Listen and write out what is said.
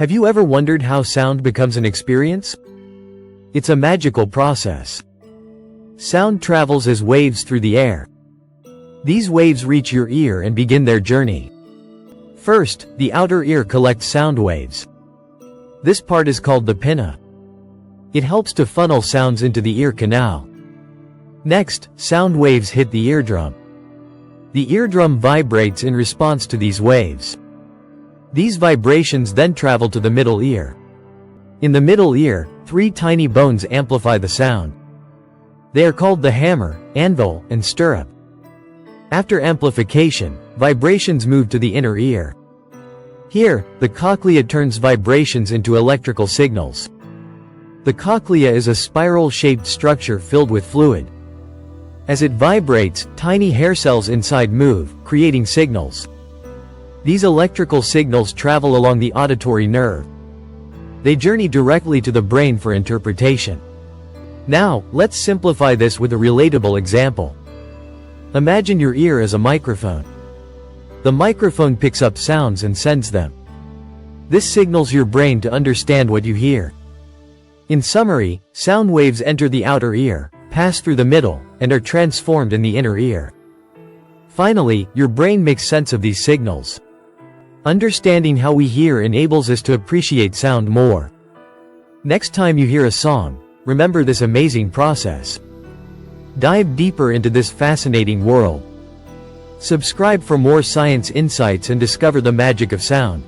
Have you ever wondered how sound becomes an experience? It's a magical process. Sound travels as waves through the air. These waves reach your ear and begin their journey. First, the outer ear collects sound waves. This part is called the pinna. It helps to funnel sounds into the ear canal. Next, sound waves hit the eardrum. The eardrum vibrates in response to these waves. These vibrations then travel to the middle ear. In the middle ear, 3 tiny bones amplify the sound. They are called the hammer, anvil, and stirrup. After amplification, vibrations move to the inner ear. Here, the cochlea turns vibrations into electrical signals. The cochlea is a spiral-shaped structure filled with fluid. As it vibrates, tiny hair cells inside move, creating signals. These electrical signals travel along the auditory nerve. They journey directly to the brain for interpretation. Now, let's simplify this with a relatable example. Imagine your ear as a microphone. The microphone picks up sounds and sends them. This signals your brain to understand what you hear. In summary, sound waves enter the outer ear, pass through the middle, and are transformed in the inner ear. Finally, your brain makes sense of these signals. Understanding how we hear enables us to appreciate sound more. Next time you hear a song, remember this amazing process. Dive deeper into this fascinating world. Subscribe for more science insights and discover the magic of sound.